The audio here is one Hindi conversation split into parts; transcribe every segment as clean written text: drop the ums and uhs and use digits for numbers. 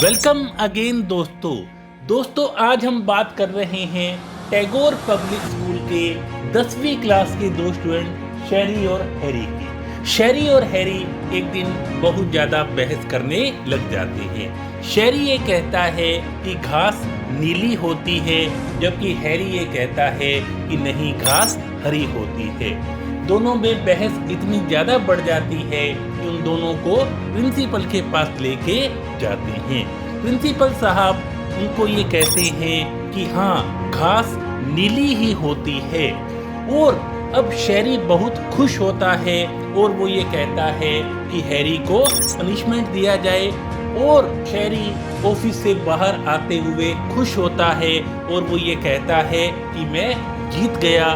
वेलकम अगेन दोस्तों आज हम बात कर रहे हैं टैगोर पब्लिक स्कूल के 10वीं क्लास के दो स्टूडेंट शेरी और हैरी की। शेरी और हैरी एक दिन बहुत ज़्यादा बहस करने लग जाते हैं। शेरी ये कहता है कि घास नीली होती है, जबकि हैरी ये कहता है कि नहीं, घास हरी होती है। दोनों में बहस इतनी ज़्यादा बढ़ जाती है कि उन दोनों को प्रिंसिपल के पास लेके जाते हैं। प्रिंसिपल साहब उनको ये कहते हैं कि हाँ, घास नीली ही होती है। और अब शेरी बहुत खुश होता है और वो ये कहता है कि हैरी को पनिशमेंट दिया जाए। और शेरी ऑफिस से बाहर आते हुए खुश होता है और वो ये कहता है कि मैं जीत गया।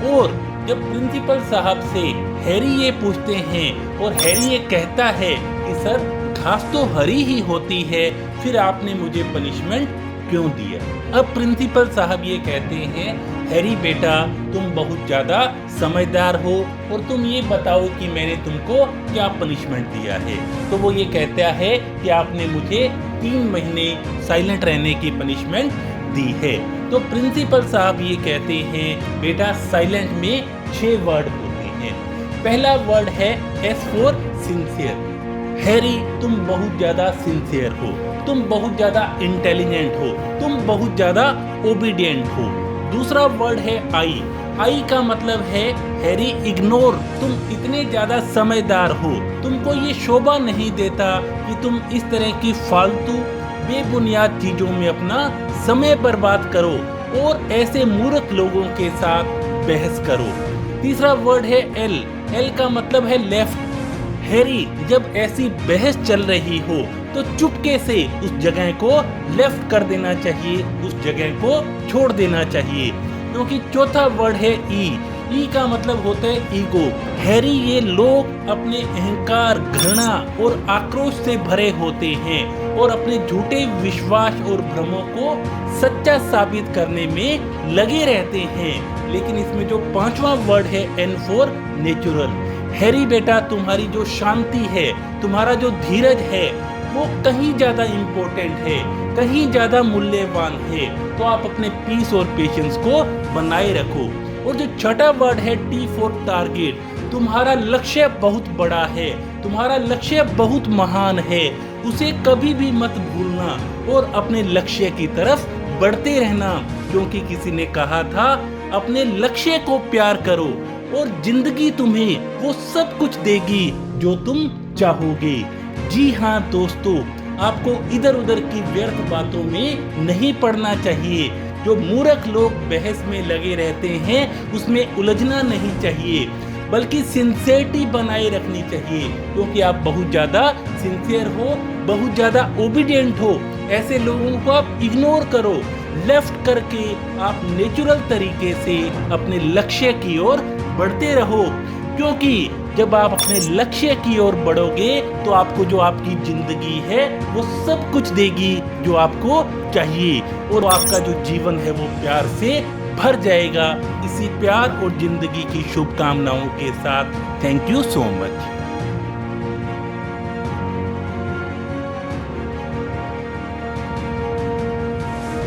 और जब प्रिंसिपल साहब से हैरी ये पूछते हैं और हैरी ये कहता है कि सर, घास तो हरी ही होती है, फिर आपने मुझे पनिशमेंट क्यों दिया? अब प्रिंसिपल साहब ये कहते हैं, हैरी बेटा, तुम बहुत ज़्यादा समझदार हो और तुम ये बताओ कि मैंने तुमको क्या पनिशमेंट दिया है। तो वो ये कहता है कि आपने मुझे 3 महीने साइलेंट रहने की पनिशमेंट दी है। तो प्रिंसिपल साहब ये कहते हैं, बेटा, साइलेंट में 6 वर्ड होते हैं। पहला वर्ड है एस फॉर सिंसियर। हैरी, तुम बहुत ज़्यादा सिंसियर हो, तुम बहुत ज़्यादा इंटेलिजेंट हो, तुम बहुत ज़्यादा ओबीडियंट हो। दूसरा वर्ड है आई। आई का मतलब है हैरी, इग्नोर, तुम इतने ज़्यादा समझदार हो, तुमको ये शोभा नहीं देता कि तुम इस तरह की फालतू बेबुनियाद चीज़ों में अपना समय बर्बाद करो और ऐसे मूर्ख लोगों के साथ बहस करो। तीसरा वर्ड है एल। एल का मतलब है लेफ्ट। हैरी, जब ऐसी बहस चल रही हो तो चुपके से उस जगह को लेफ्ट कर देना चाहिए, उस जगह को छोड़ देना चाहिए। क्योंकि चौथा वर्ड है ई। ई का मतलब होता है ईगो। हैरी, ये लोग अपने अहंकार, घृणा और आक्रोश से भरे होते हैं और अपने झूठे विश्वास और भ्रमों को सच्चा साबित करने में लगे रहते हैं। लेकिन इसमें जो 5वां वर्ड है एन फॉर नेचुरल। हैरी बेटा, तुम्हारी जो शांति है, तुम्हारा जो धीरज है, वो कहीं ज़्यादा इम्पोर्टेंट है, कहीं ज़्यादा मूल्यवान है। तो आप अपने पीस और पेशेंस को बनाए रखो। और जो छठा वर्ड है टी फॉर टारगेट। तुम्हारा लक्ष्य बहुत बड़ा है, तुम्हारा लक्ष्य बहुत महान है, उसे कभी भी मत भूलना और अपने लक्ष्य की तरफ बढ़ते रहना। क्योंकि किसी ने कहा था, अपने लक्ष्य को प्यार करो और जिंदगी तुम्हें वो सब कुछ देगी जो तुम चाहोगे। जी हाँ दोस्तों, आपको इधर उधर की व्यर्थ बातों में नहीं पड़ना चाहिए। जो मूर्ख लोग बहस में लगे रहते हैं, उसमें उलझना नहीं चाहिए, बल्कि सिंसियरिटी बनाए रखनी चाहिए। क्योंकि आप बहुत ज़्यादा सिंसियर हो, बहुत ज़्यादा ओबीडियंट हो, ऐसे लोगों को आप इग्नोर करो। लेफ्ट करके आप नेचुरल तरीके से अपने लक्ष्य की ओर बढ़ते रहो। क्योंकि जब आप अपने लक्ष्य की ओर बढ़ोगे तो आपको जो आपकी जिंदगी है वो सब कुछ देगी जो आपको चाहिए, और आपका जो जीवन है वो प्यार से भर जाएगा। इसी प्यार और जिंदगी की शुभकामनाओं के साथ थैंक यू सो मच।